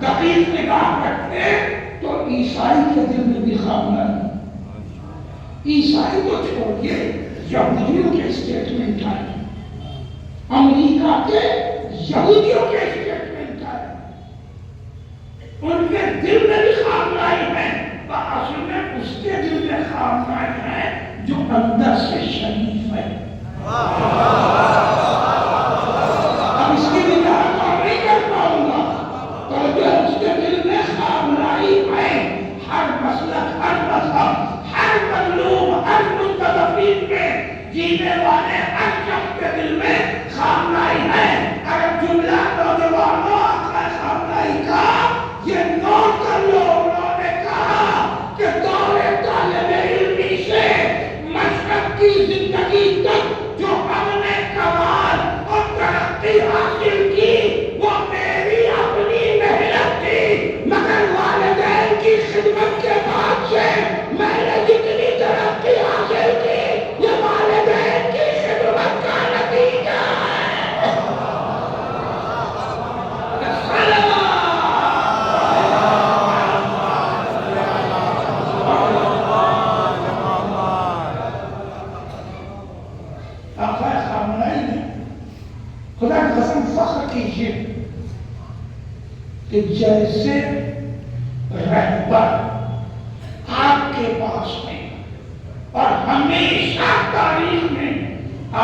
دقیق نگاہ رکھتے تو عیسائی کے دل میں بھی خامنہ ہے. عیسائی کو چھوڑیے، یہودیوں کے اسٹیٹمنٹ آئے، امریکہ کے یہودیوں کے اسٹیٹمنٹ آئے، ان کے دل میں بھی خامنائی ہے. اصل میں اس کے دل میں خامنائی ہے جو اندر سے شریف ہے. اب اس کی وضاحت اور نہیں کر پاؤں گا، تو جو اس کے دل میں خامنائی ہے، ہر مسلک، ہر مذہب، ہر مظلوم، ہر مستضعفین کے جینے والے ہر شخص کے دل میں خامنائی ہے. اگر جملہ نوجوانوں کا خامنائی کا یہ نوٹ کر لو، انہوں نے کہا کہ دور طالب علمی سے مشرق کی زندگی تک جو ہم نے کمال اور ترقی حاصل کی وہ میری اپنی محنت تھی، مگر والدین کی خدمت کے بعد سے میں نے جتنی ترقی حاصل کی یہ والدین کی خدمت کا نتیجہ ہے. خدا کی قسم فخر کیجیے کہ جیسے رہبر آپ کے پاس میں اور ہمیشہ تاریخ میں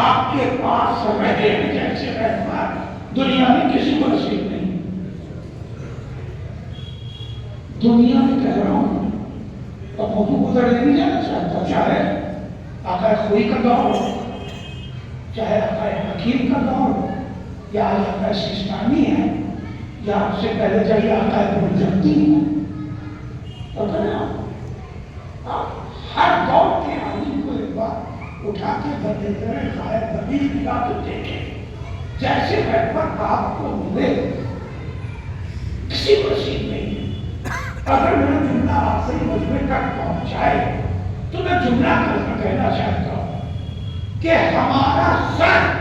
آپ کے پاس رہے ہیں، جیسے رہبر دنیا میں کسی کو نصیب نہیں. دنیا میں کہہ رہا ہوں تو موضوع گزر نہیں جانا چاہتا، چاہے آقا خوئی کا دور ہو، چاہے آقا حکیم کا دور ہو، یا آقا سیستانی ہے، یا آپ سے پہلے چاہیے آقا برجتی ہے. تو آپ ہر دور کے عالم کو ایک بار اٹھا کے بدلے کریں، خواہد بدیل ملا تو دیکھیں جیسے رہبر آپ کو ملے کسی کو نصیب نہیں ہے. اگر میرا جملہ آپ سے مجمع تک پہنچائے تو میں جملہ کہنا چاہتا ہوں کہ ہمارا سر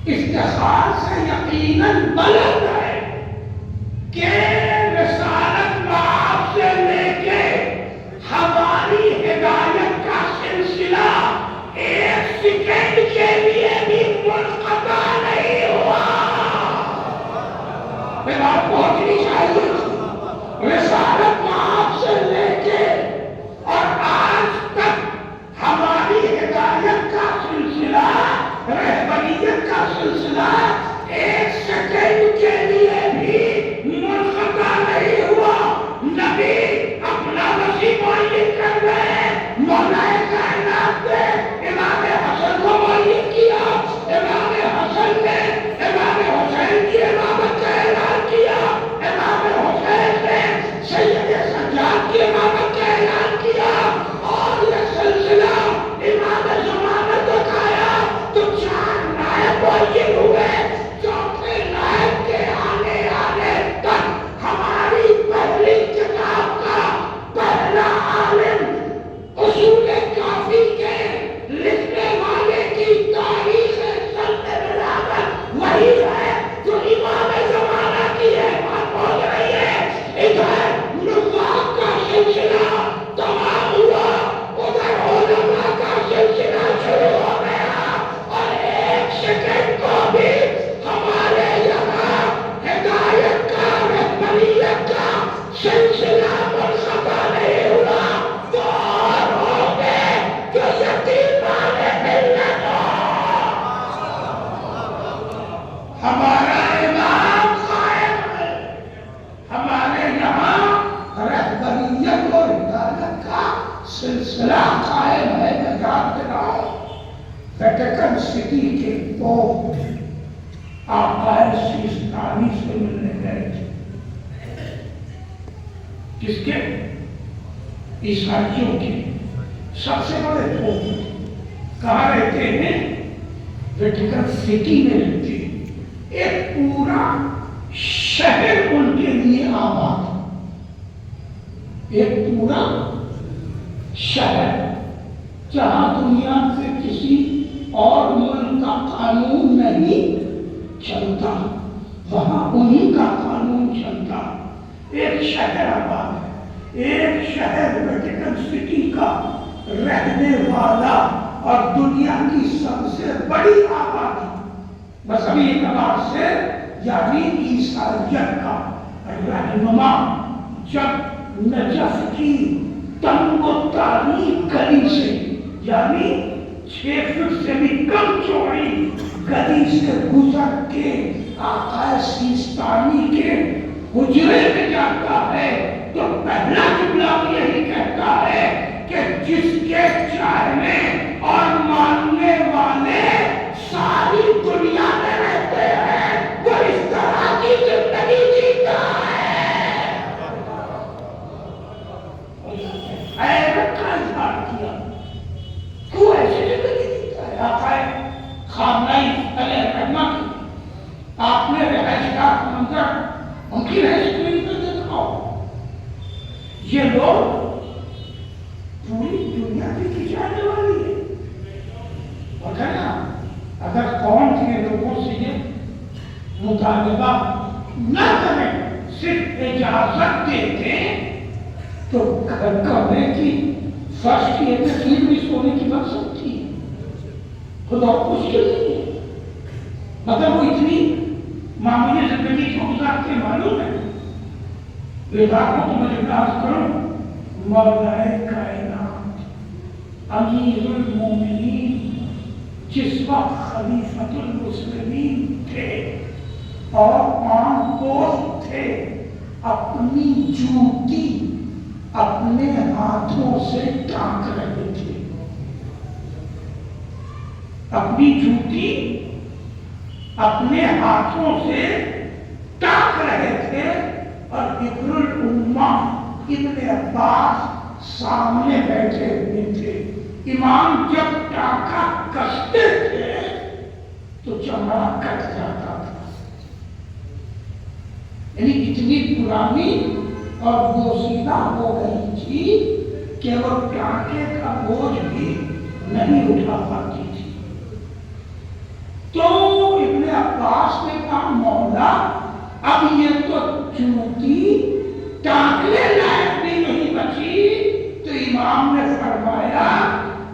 افتخار سے یقیناً بلند ہے کہ رسالت باب سے لے کے ہماری ہدایت کا سلسلہ ایک سیکنڈ کے لیے بھی منقطع نہیں ہوا. میں بات پہنچنی چاہیے. رسالت باب سے لے کے اور آج تک ہماری ہدایت کا سلسلہ، رہبریت کا سلسلہ ایک سیکنڈ کے لیے بھی منقطع نہیں ہوا. نبی اپنا وسیع معین کر گئے، مولا کائنات نے امام حسن کو معین کیا، امام حسن نے امام حسین کی امامت کا اعلان کیا، امام حسین نے سید سجاد کی امامت کا اعلان کیا، اور یہ سلسلہ امام زمانہ تک آیا تو 4 نائب معین ہوئے. چوتھے نائب کے آنے تک ہماری پہلی کتاب کا پہلا عالم اصول کافی کے لکھنے والے کی تاریخ سند بلاغت وہی ہے جو امام زمانہ کی ہے. بات پہنچ رہی ہے. ادھر نبوت کا سلسلہ تمام ہوا، ادھر علماء کا سلسلہ شروع ہو گیا، اور ایک سیکنڈ کو بھی ہمارے یہاں ہدایت کا، رہبریت کا سلسلہ منقطع نہیں ہوا. دور ہو گئے جو یتیمان ملت ہو. ہمارا امام قائم ہے، ہمارے یہاں رہبریت اور ہدایت کا سلسلہ قائم ہے. میں یاد دلاؤں ویٹیکن سٹی کے پوپ آقا سیستانی سے ملنے گئے تھے. کس کے؟ عیسائیوں کے سب سے بڑے پوپ. کہاں رہتے ہیں؟ ویٹیکن سٹی میں رہتے ہیں. ایک پورا شہر ان کے لیے آباد، ایک پورا شہر جہاں دنیا سے کسی اور ملک کا قانون نہیں چلتا، وہاں انہی کا قانون چلتا. ایک شہر آباد ہے، ایک شہر ویٹیکن سٹی کا رہنے والا اور دنیا کی سب سے بڑی آبادی مذہبی اعتبار سے یعنی عیسائیت کا رہنما جب نجف کی تنگ و تاریک گلی سے یعنی 6 فٹ سے بھی کم چوڑی گلی سے گزر کے آقا سیستانی کے حجرے میں جاتا ہے تو پہلا جملہ یہی کہتا ہے کہ جس کے چاہنے اور ماننے والے ساری دنیا میں رہتے ہیں وہ اس طرح کی زندگی جیتا ہے۔ حیرت کا اظہار کیا، کیوں ایسی زندگی جیتا ہے؟ آقا خامنئی علیہ الرحمہ کی آپ نے رہائش گاہ کا منظر ان کی رہائش اسکرین پہ دیکھا ہو، یہ لوگ پوری دنیا کی جانے والی ہے اور کہنا اگر قوم کے لوگوں سے یہ مطالبہ نہ کریں، صرف اجازت دیتے تو گھر کمرے کی فرش کی ایک تکلیف بھی سونے کی بن سکتی ہے، خدا مشکل نہیں ہے، مگر وہ اتنی معمولی زندگی کو گزارتے معلوم ہے۔ کو تو میں اعتراض کروں، مولا کائنات امیر المومنین جس وقت خلیفۃ المسلمین تھے اور عام پوش تھے، اپنی جوتی اپنے ہاتھوں سے ٹانک رہے تھے، اپنی جوتی اپنے ہاتھوں سے ٹانک رہے تھے اور ابن الامہ ابن عباس سامنے بیٹھے ہوئے تھے۔ امام جب ٹانکا کستے تھے تو چمڑا کٹ جاتا تھا، یعنی اتنی پرانی اور بوسیدہ ہو گئی تھی کہ وہ ٹانکے کا بوجھ بھی نہیں اٹھا پاتی تھی۔ تو ابن عباس نے کہا مولا اب یہ تو جوتی ٹانکنے لائق بھی نہیں بچی، تو امام نے فرمایا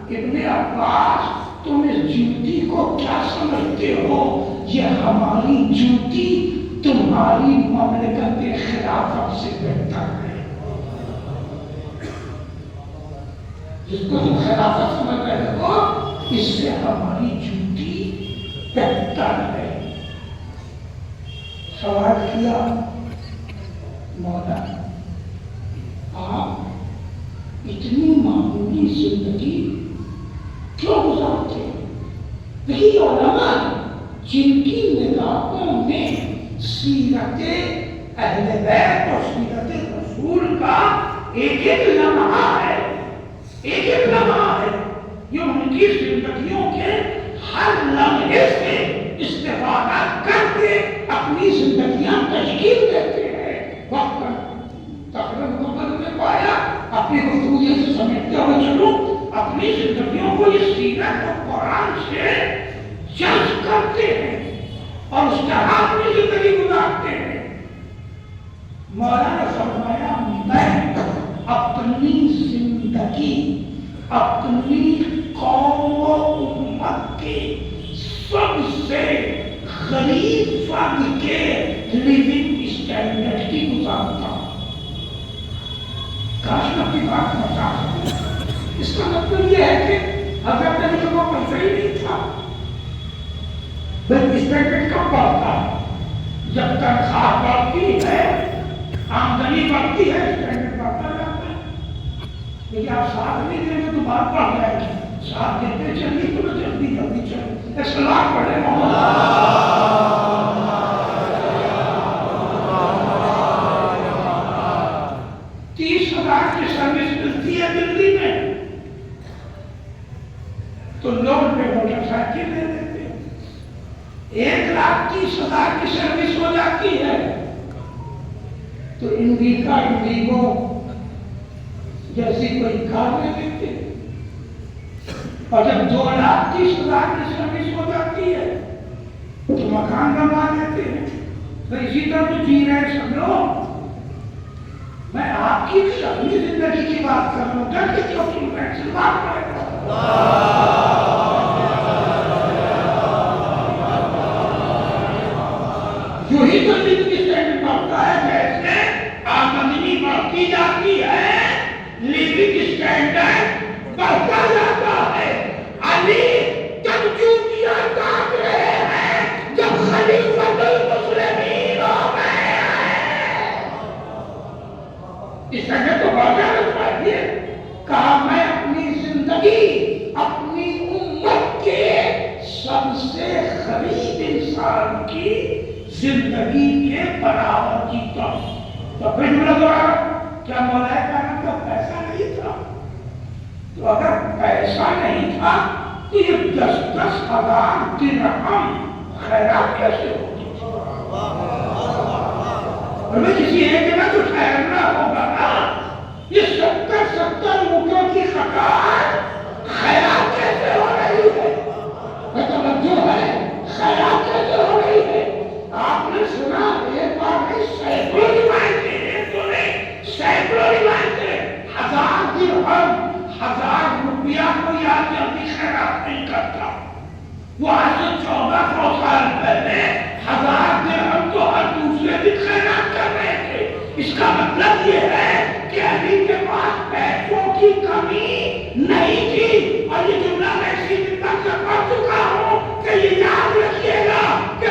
ابن عباس تم اس جوتی کو کیا سمجھتے ہو، یہ ہماری جوتی تمہاری مملکت خلافت سے بہتر ہے۔ جس کو تم خلافت سمجھ رہے ہو اس سے ہماری جوتی بہتر ہے۔ سوال کیا مولا آپ اتنی معمولی زندگی کیوں گزارتے ہیں؟ وہی علماء جن کی نگاہوں میں سیرت اہل بیت اور سیرت رسول کا ایک ایک لمحہ ہے، ایک ایک لمحہ ہے، یہ ان کی زندگیوں کے ہر لمحے سے استفادہ کر کے اپنی زندگیاں تشکیل دیتے ہیں۔ وقت تقریباً مقدمے میں پایا اپنی گفتگو سے سمیٹتے ہوئے چلو، اپنی زندگیوں کو یہ سیرت اور قرآن سے جذب کرتے ہیں اور اس طرح اپنی زندگی گزارتے ہیں۔ مولا نے فرمایا میں اپنی زندگی اپنی قوم و امت کے سب سے غریب فرد کے لیونگ اسٹینڈرڈ کی گزارتا ہوں۔ کاش میں اپنی بات پہنچا سکوں۔ اس کا مطلب یہ ہے کہ حضرت نبی کو پیسہ ہی نہیں تھا، بلکہ اسٹینڈرڈ کب بڑھتا ہے؟ جب تنخواہ بڑھتی ہے، آمدنی بڑھتی ہے، اسٹینڈرڈ بڑھتا جاتا ہے۔ لیکن آپ ساتھ نہیں دیں گے تو بات بڑھ جائے گی، ساتھ دیتے چلیے تو جلدی جلدی چلے۔ اصلاح پڑھے کی سروس ملتی ہے دلی میں تو لوگ پہ موٹر سائیکل لے لیتے ہیں، 1,30,000 کی سروس ہو جاتی ہے تو انڈیکا انڈیگو جیسی کوئی کار لے لیتے ہیں، اور جب 2,30,000 کی سروس ہو جاتی ہے تو مکان بنوا لیتے ہیں۔ تو اسی طرح تو جی رہے سب لوگ، میں آپ کی اپنی زندگی کی بات کر رہا ہوں، ڈر کے کیوں سن رہے ہیں؟ سلمان پڑے گا یوں ہی تو زندگی اسٹینڈرڈ بڑھتا ہے، جیسے آمدنی بڑھتی جاتی ہے لیونگ اسٹینڈرڈ بڑھتا جاتا ہے۔ علی جب چوٹیاں کاٹ رہے ہیں، جب خلیفۃ المسلمین ہو گئے ہیں، اس نے تو بڑھ جانا چاہیے۔ کہا میں اپنی زندگی اپنی امت کے سب سے غریب انسان کی زندگی کے برابر جیتا ہوں۔ تو پھر جملہ دوہرایا، کیا مولا کائنات کا پیسہ نہیں تھا؟ تو اگر پیسہ نہیں تھا تو یہ 10,000 درہم خیرات کیسے ہوتی؟ ہمیں کسی ایک جگہ تو ٹھہرنا ہوگا نا۔ یہ 70 اونٹوں کی خطار خیرات کیسے ہو رہی ہے؟ توجہ ہے، خیرات کیسے ہو رہی ہے؟ آپ نے سنا ایک بار نہیں، سینکڑوں روایتیں ہیں، تو نہیں سینکڑوں روایتیں، 1000 درہم، 1000 روپیہ کوئی آج اپنی خیرات نہیں کرتا۔ وہ آج سے 1400 سال پہلے 1000 درہم تو ہر دوسرے دن خیرات کر رہے تھے۔ اس کا مطلب یہ ہے کہ علی کے پاس پیسوں کی کمی نہیں تھی۔ اور یہ جملہ میں اسی دن تک سے پڑھ چکا ہوں کہ یہ یاد رکھیے گا کہ